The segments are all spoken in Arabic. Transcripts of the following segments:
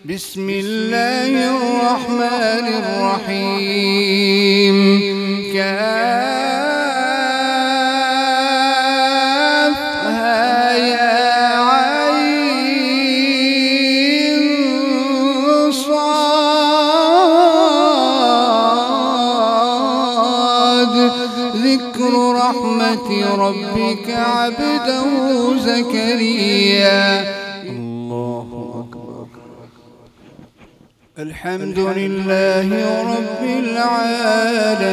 بسم الله الرحمن الرحيم. كافها يا عين صاد. ذكر رحمة ربك عبده زكريا. الحمد لله رب العالمين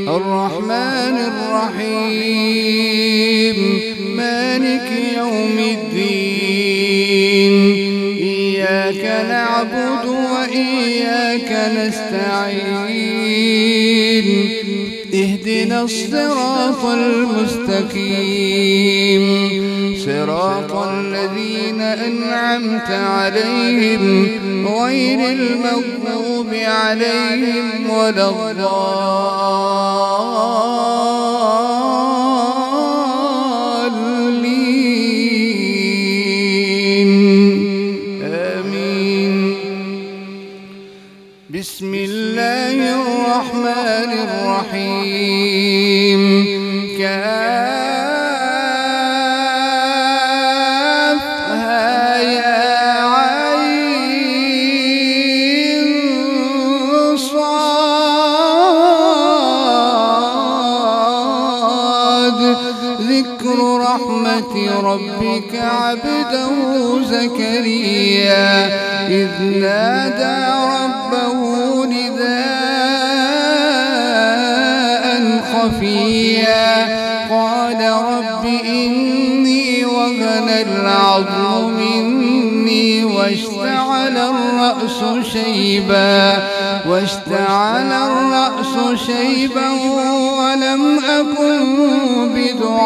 الرحمن الرحيم مالك يوم الدين. إياك نعبد وإياك نستعين. اهدنا الصراط المستقيم صراط الذين أنعمت عليهم غير المغضوب عليهم ولا الضالين. آمين. بسم الله الرحمن الرحيم. ذكر رحمة ربك عبده زكريا إذ نادى ربه نداء خفيا قال رب إني وهن العظم مني واشتعل الرأس شيبا ولم أكن بدعائك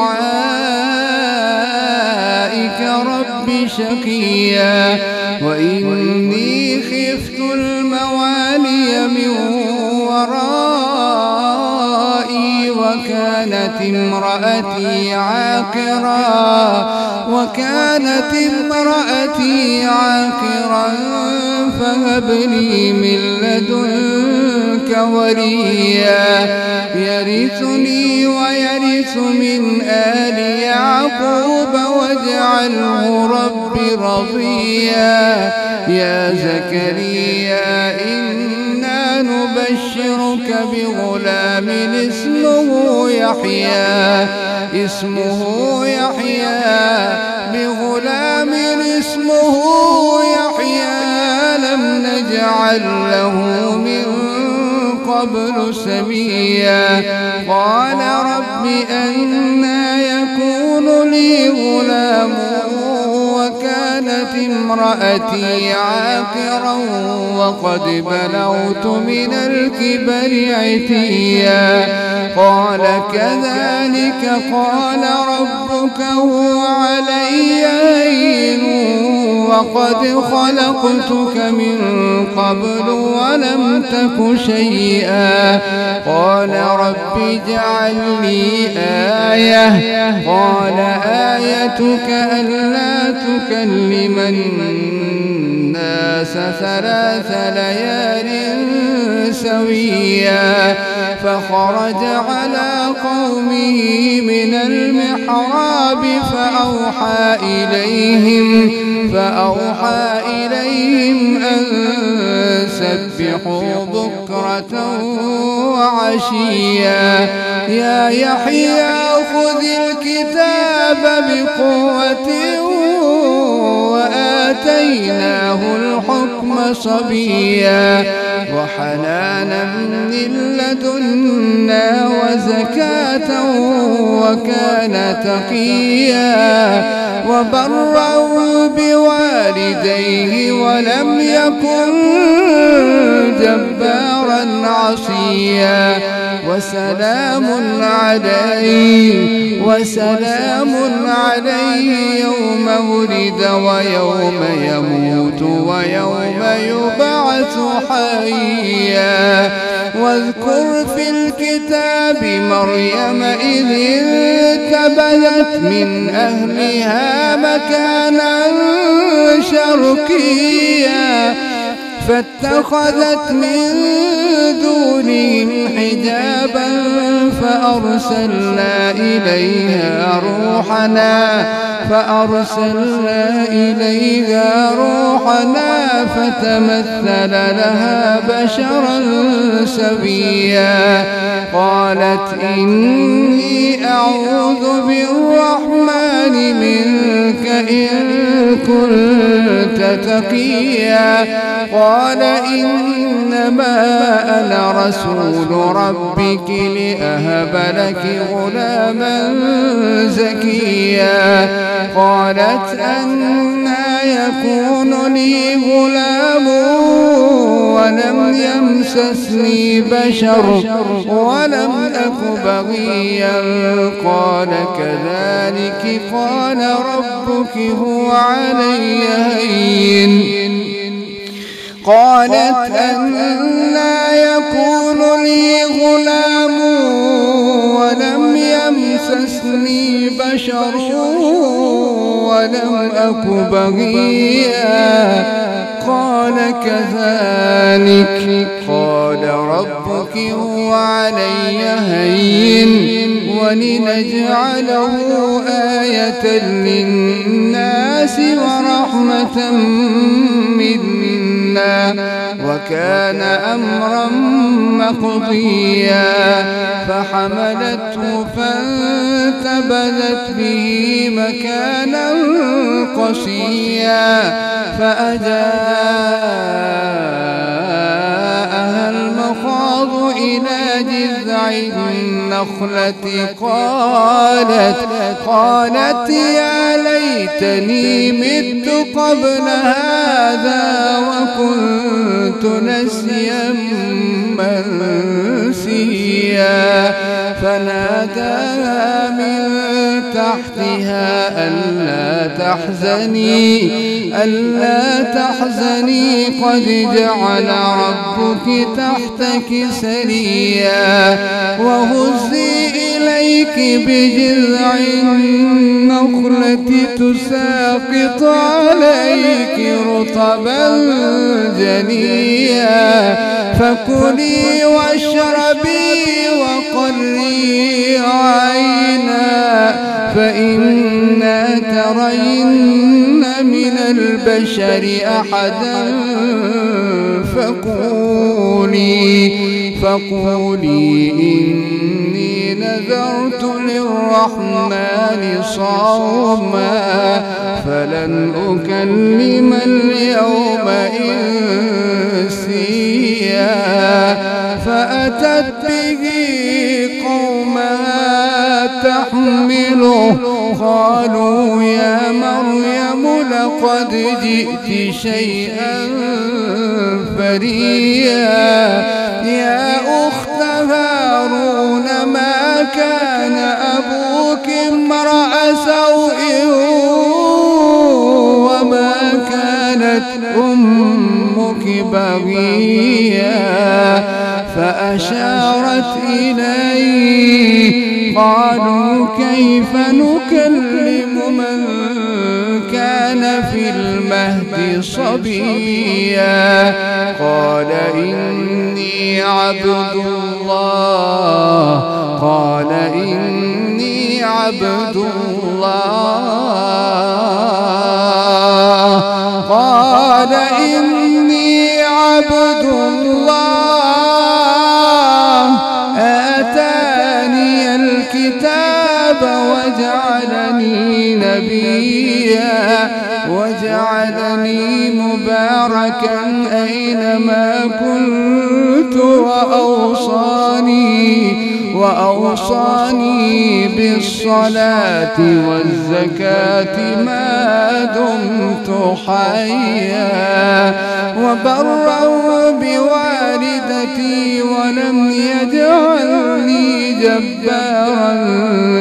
رب شقيا وإني خفت الموالي من ورائي وكانت امرأتي عاقرا فهب لي من لدنك وليا يرثني ويرث من آل يعقوب واجعله رب رضيا. يا زكريا إنا نبشرك بغلام اسمه يحيى لم نجعل له من قبل سميا. قال رب أنى يكون لي غلام وكانت امرأتي عاقرا وقد بلغت من الكبر عتيا. قال كذلك قال ربك هو علي هين وقد خلقتك من قبل ولم تك شيئا. قال رب اجعل لي آية. قال آيتك ألا تكلم الناس 3 ليال سويا. فخرج على قومه من المحراب فأوحى إليهم أن سبحوا بكرة وعشيا. يا يحيى خذ الكتاب بقوة وآتيناه الحكم صبيا وحنانا من لدنا وزكاة وكان تقيا وبرا بوالديه ولم يكن جبارا عصيا. وسلام عليه يوم ولد ويوم يموت ويوم يبعث حيا. واذكر في الكتاب مريم إذ انتبذت من أهلها مكانا شرقيا فاتخذت من دونهم حجابا فأرسلنا إليها روحنا فتمثل لها بشرا سويا. قالت إني أعوذ بالرحمن منك إن كنت تقيا. قال إنما أنا رسول ربك لأهب لك غلاما زكيا. قالت أنى يكون لي غلام ولم يمسسني بشر ولم أك بغيا. قال كذلك قال ربك هو علي هين. قالت أنى يكون لي غلام ولم يمسسني بشر ولم أك بغيا. قال كذلك قال ربك هو علي هين ولنجعله آية للناس ورحمة منا وكان أمرا مقضيا. فحملته فانتبذت به مكانا قصيا فأجاءها المخاض إلى جذع النخلة قالت يا ليتني مت قبل هذا وكنت نسيا منسيا. فناداها من تحتها ألا تحزني قد جعل ربك تحتك سريا. وهزي إليك بجذع النخلة تساقط عليك رطبا جنيا. فكلي واشربي وقري عينا فإما ترين من البشر أحدا فقولي إني نذرت للرحمن صوما فلن أكلم اليوم إنسيا. فأتت به قومها تحمله قالوا يا مريم لقد جئت شيئا فريا. يا أخت هارون ما كان أبوك امرأ سوء وما كانت أمك بغيا. فأشارت إليه قالوا كيف نكلم من كان في المهد صبيا. قال إني عبد الله آتاني الكتاب وجعلني نبيا وجعلني مباركا أينما كنت وأوصاني بالصلاة والزكاة ما دمت حيا وبرا بوالدي والدتي ولم يجعلني جبارا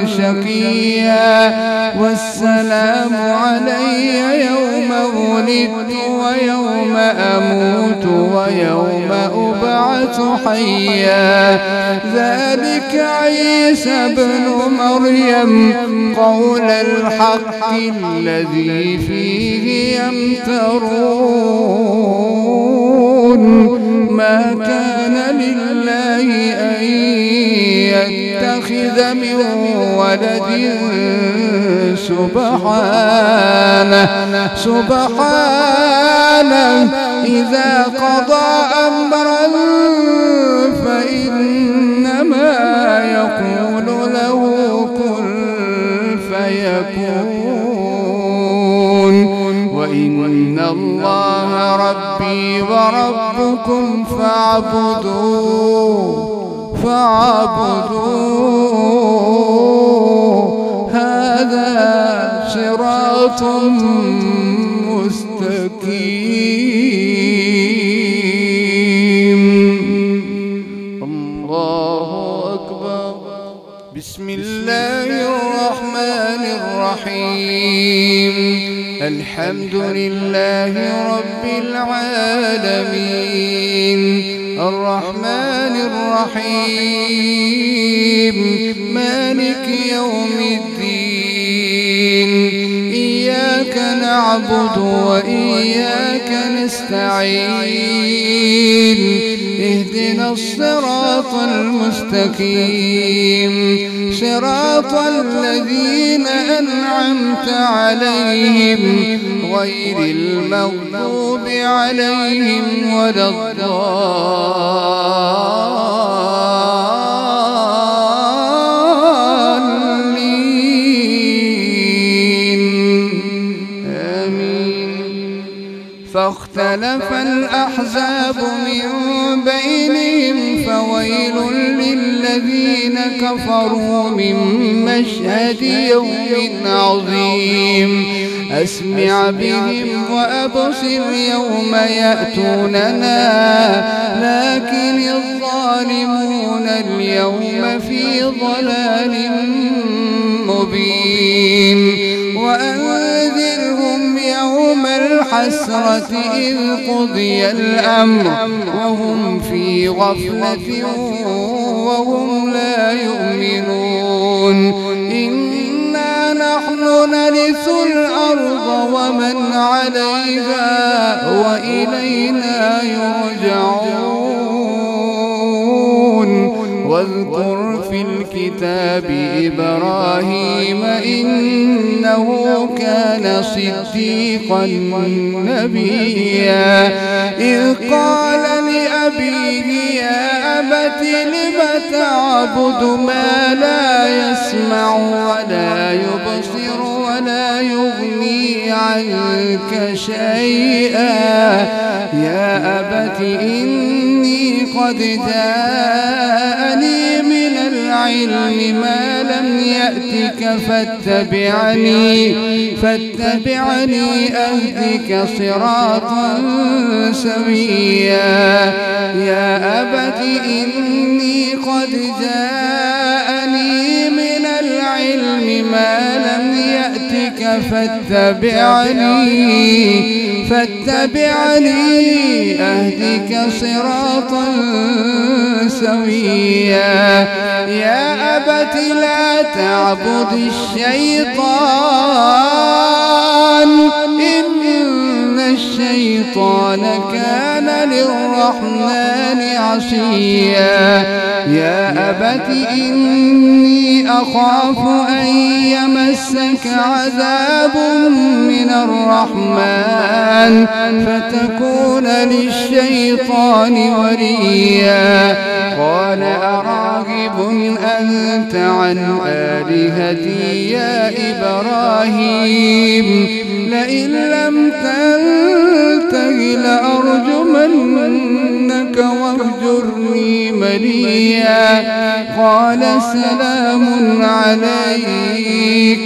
شقيا والسلام علي يوم ولدت ويوم أموت ويوم أبعث حيا ذلك عيسى ابن مريم قول الحق الذي فيه يمترون ما كان لله أن يتخذ من ولد سبحانه إذا قضى أمرا فإنما يقول له كن فيكون وإن الله ربي وربكم فاعبدوه هذا صراط مستقيم. الله أكبر. بسم الله الرحمن الرحيم الحمد لله رب العالمين الرحمن الرحيم مالك يوم الدين إياك نعبد وإياك نستعين اهدنا الصراط المستقيم صراط الذين أنعمت عليهم غير المغضوب عليهم ولا الضالين آمين. فاختلف الأحزاب من بينهم فويل للذين كفروا من مشهد يوم عظيم أسمع بهم وأبصر يوم يأتوننا لكن الظالمون اليوم في ضلال مبين وأنذرهم يوم الحسرة إذ قضي الأمر وهم في غفلة وهم لا يؤمنون إنا نحن نرث الأرض ومن عليها وإلينا يرجعون واذكر في الكتاب إبراهيم إنه كان صديقا نبيا إذ قال لأبيه يا أبت لم تعبد ما لا يسمع ولا يبصر ولا يغني عنك شيئا يا أبت إني قد جاءني من العلم ما لم يأتك فاتبعني أهدك صراطا سويا يا أبت إني قد جاءني من العلم ما لم يأتك فاتبعني أهدك صراطا سويا يا أبت لا تعبد الشيطان إن الشيطان كان للرحمن عصيا يا أبت إني أخاف أن يمسك عذاب من الرحمن فتكون للشيطان وليا قال أراغب أنت عن آلهتي يا إبراهيم لئن لم تنته لأرجمنك واهجرني مليا قال سلام عليك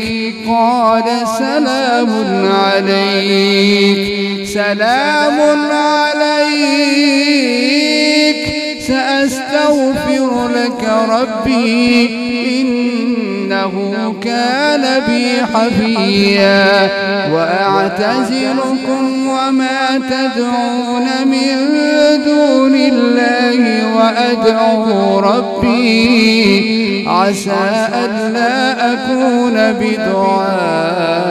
سأستغفر لك ربي إنه كان بي حفيا وأعتزلكم وما تدعون من دون الله وأدعو ربي عسى ألا أكون بدعاء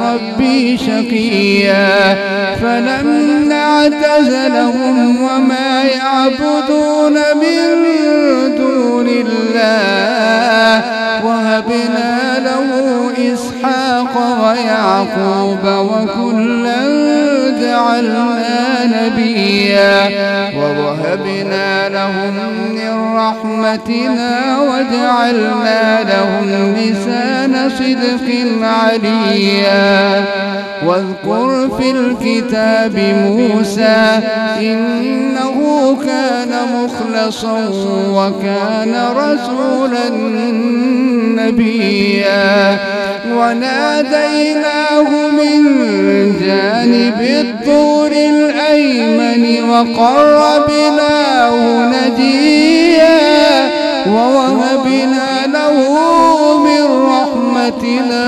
ربي شقيا فلما اعتزلهم وما يعبدون من دون الله وهبنا له إسحاق ويعقوب وكلا جعلنا نبيا ووهبنا لهم من رحمتنا وجعلنا لهم لسان صدق عليا واذكر في الكتاب موسى إنه كان مخلصا وكان رسولا نبيا وناديناه من جانب الطور الأيمن وقربناه نجيا ووهبنا له من رحمتنا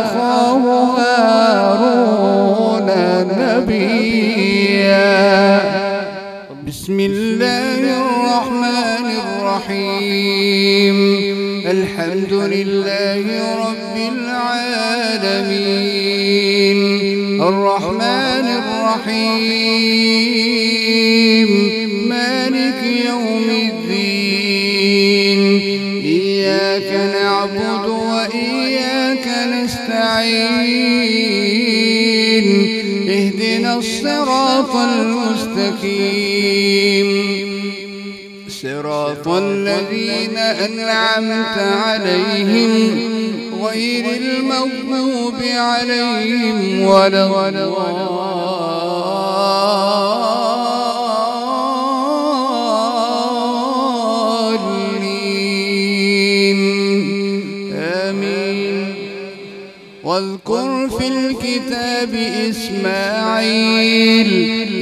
أخاه هارون نبيا بسم الله الرحمن الرحيم الحمد لله رب العالمين الرحمن الرحيم مالك يوم الدين إياك نعبد وإياك نستعين اهدنا الصراط المستقيم صراط الذين أنعمت عليهم غير المغضوب عليهم ولا الضالين آمين واذكر في الكتاب إسماعيل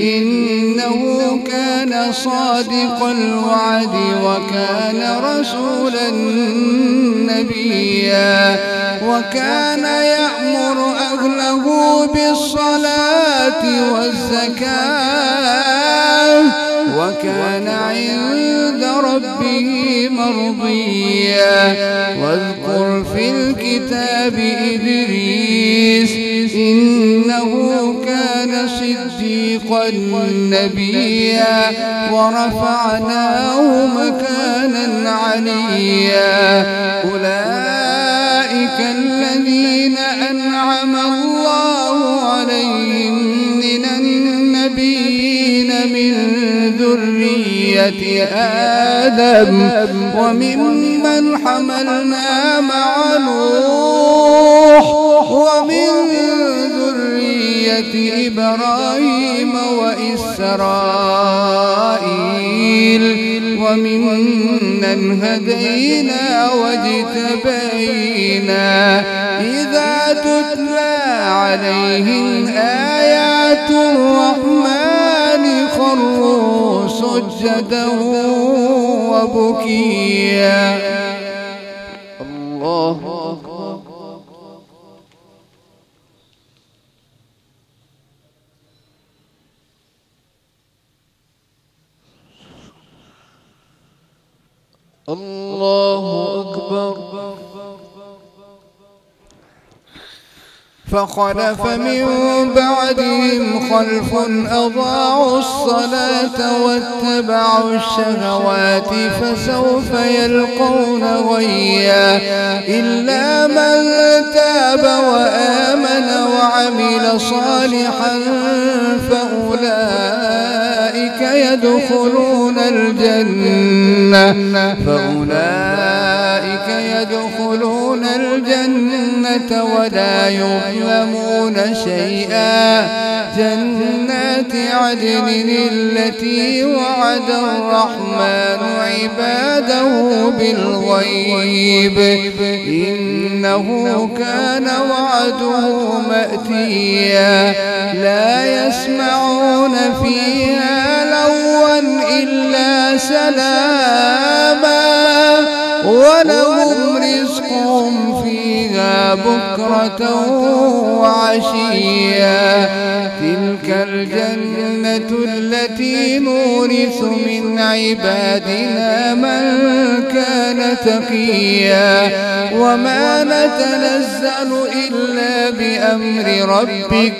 إنه كان صادق الوعد وكان رسولا نبيا وكان يأمر أهله بالصلاة والزكاة وكان عند ربه مرضيا واذكر في الكتاب إدريس إنه كان صديقا نبيا ورفعناه مكانا عليا أولئك الذين أنعم الله عليهم من النبيين من ذرية آدم وممن حملنا مع نوح ومن ذرية إبراهيم وإسرائيل وممن هدينا واجتبينا إذا تتلى عليهم آيات الرحمن خروا سجدا وبكيا الله الله أكبر فخلف من بعدهم خلف أضاعوا الصلاة واتبعوا الشهوات فسوف يلقون غيا إلا من تاب وآمن وعمل صالحا فأولئك يدخلون الجنة ولا يظلمون شيئا جنات عدن التي وعد الرحمن عباده بالغيب إنه كان وعده مأتيا لا يسمعون فيها لغوا إلا سلاما ولهم رزقهم فيها بكرة وعشيا تلك الجنة التي نورث من عبادنا من كان تقيا وما نتنزل إلا بأمر ربك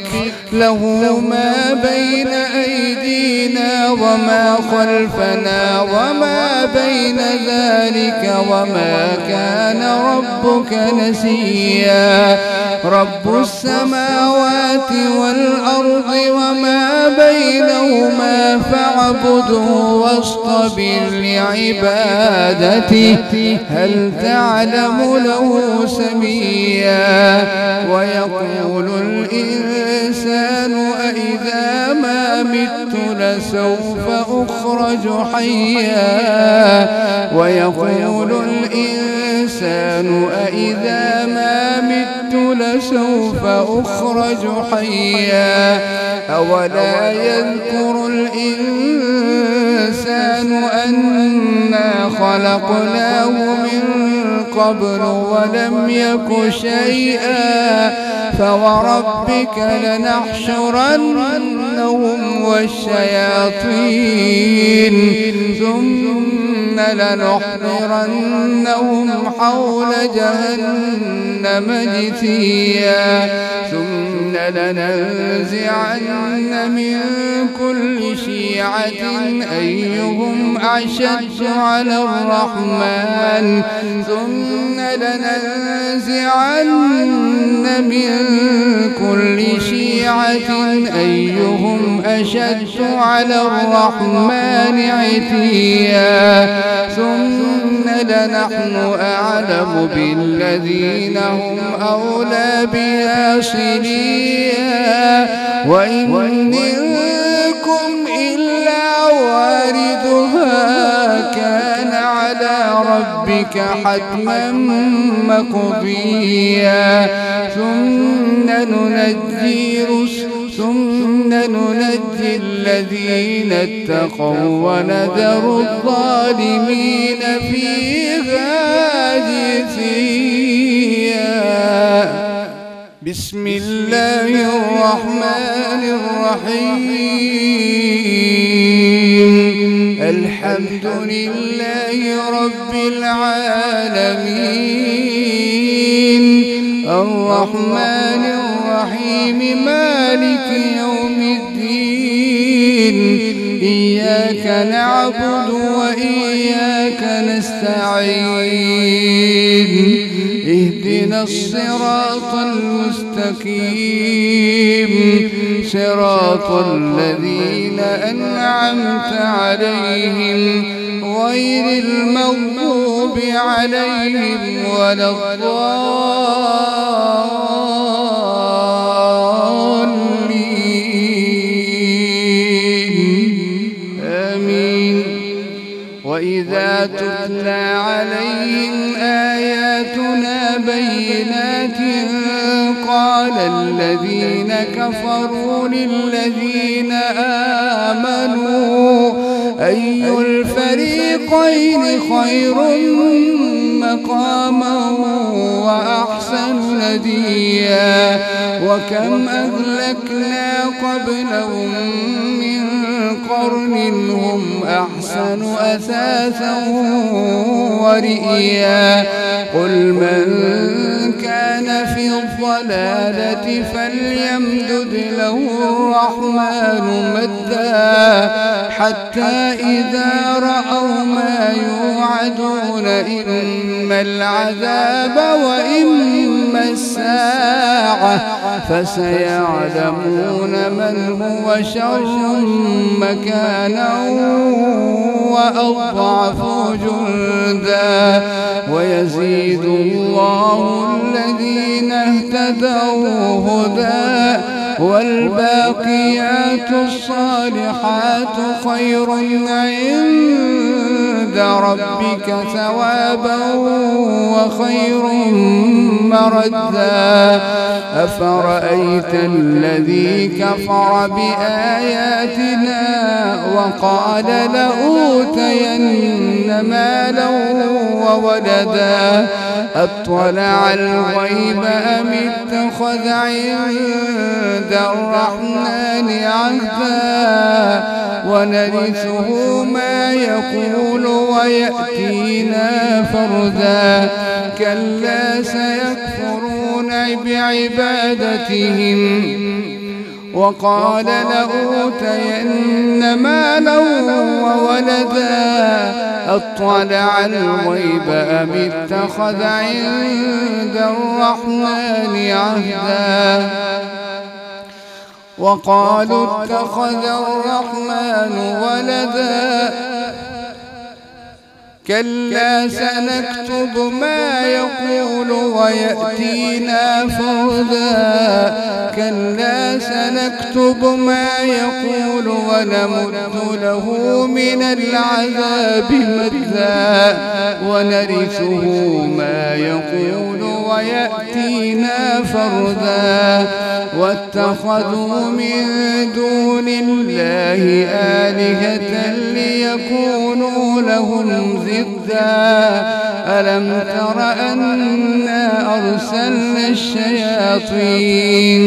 له ما بين أيدينا وما خلفنا وما بين ذلك وما كان ربك نسيا رب السماوات والأرض وما بينهما فاعبده واصطبر لعبادته هل تعلم له سميا ويقول الإنسان أإذا ما مت لسوف أخرج حيا ويقول الإنسان أإذا ما مت لسوف أخرج حيا أولا يذكر الإنسان أنا خلقناه من قبل ولم يك شيئا فوربك لنحشرنهم والشياطين ثم لنحضرنهم حول جهنم جثيا ثم لننزعن من كل شيعة أيهم أشد على الرحمن ثم لننزعن من كل شيعة أيهم أشد على الرحمن عتيا ثم لنحن أعلم بالذين هم أولى بها صليا وإن منكم إلا واردها كان على ربك حتما مقضيا ثم ننجي الذين اتقوا ونذر الظالمين فيها جثيا بسم الله الرحمن الرحيم الحمد لله رب العالمين الرحمن الرحيم مالك يوم الدين إياك نعبد وإياك نستعين اهدنا الصراط المستقيم صراط الذين أنعمت عليهم غير المغضوب عليهم ولا الضالين آمين وإذا تتلى عليهم آياتنا بينات قال الذين كفروا للذين آمنوا أي الفريقين خير مقاما وأحسن نديا وكم أهلكنا قبلهم من قرن هم أحسن أثاثا ورئيا قل من كان في الضلالة فليمدد له الرحمن مدا حتى إذا رأوا ما يوعدون إما العذاب وإما الساعة فسيعلمون من هو شر مكانا وأضعف جندا ويزيد الله الذين اهتدوا هدى والباقيات الصالحات خير عند عند ربك ثوابا وخير مردا أفرأيت الذي كفر بآياتنا وقال لأوتين مالا وولدا أطلع الغيب أم اتخذ عند الرحمن عهدا ونرثه ما يقول ويأتينا فردا كلا سيكفرون بعبادتهم وقال لأوتين مالا وولدا أطلع الغيب أم اتخذ عند الرحمن عهدا وقالوا اتخذ الرحمن ولدا كلا سنكتب ما يقول ويأتينا فردا كلا سنكتب ما يقول ونمد له من العذاب مدا ونرثه ما يقول ويأتينا فردا واتخذوا من دون الله آلهة ليكونوا لهم ضدا ألم تر أنا أرسلنا الشياطين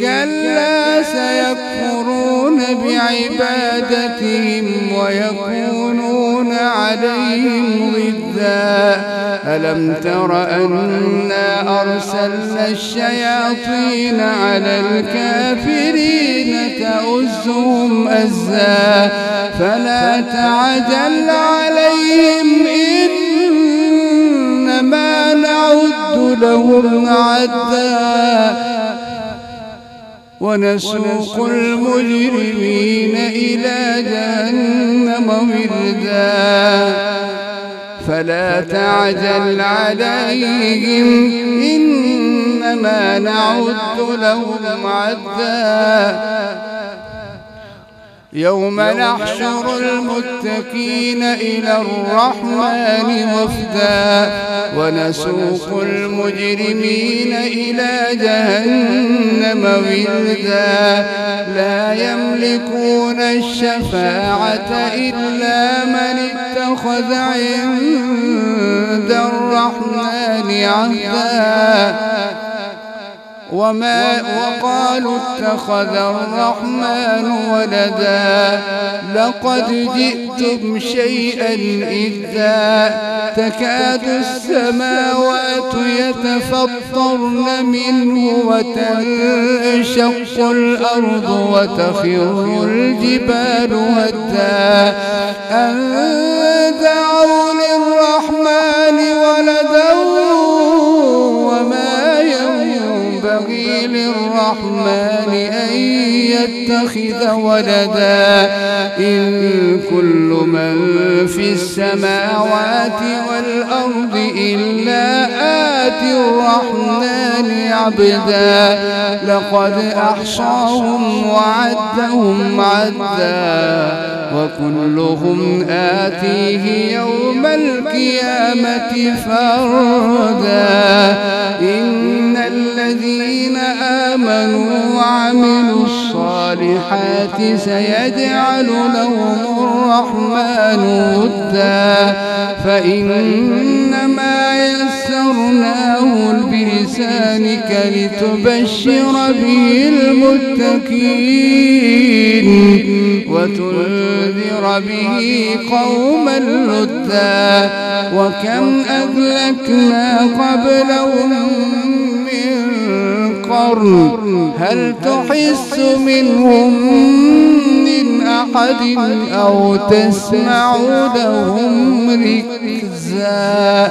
كلا سيكفرون بعبادتهم ويكونون عليهم ضدا ألم تر أنا أرسلنا الشياطين على الكافرين تؤزهم أزا فلا تعجل عليهم إنما نعد لهم عدا ونسوق المجرمين إلى جهنم وردا فلا تعجل عليهم إنما نعد لهم عدا يوم نحشر المتقين إلى الرحمن وفدا ونسوق المجرمين إلى جهنم وردا لا يملكون الشفاعة إلا من اتخذ عند الرحمن عهدا وقالوا اتخذ الرحمن ولدا لقد جئتم شيئا إدا تكاد السماوات يتفطرن منه وتنشق الأرض وتخر الجبال هدا أن دعوا للرحمن ولدا وما ينبغي للرحمن أن يتخذ ولدا إن كل من في السماوات والأرض إلا آتي الرحمن عبدا لقد أحصاهم وعدهم عدا وكلهم آتيه يوم القيامة فردا إن الذين آمنوا وعملوا الصالحات سيجعل لهم الرحمن ودا فإنما يسرناه بلسانك لتبشر به المتقين وتنذر به قوما لدا وكم أهلكنا قبلهم من قرن هل تحس منهم من أحد أو تسمع لهم ركزا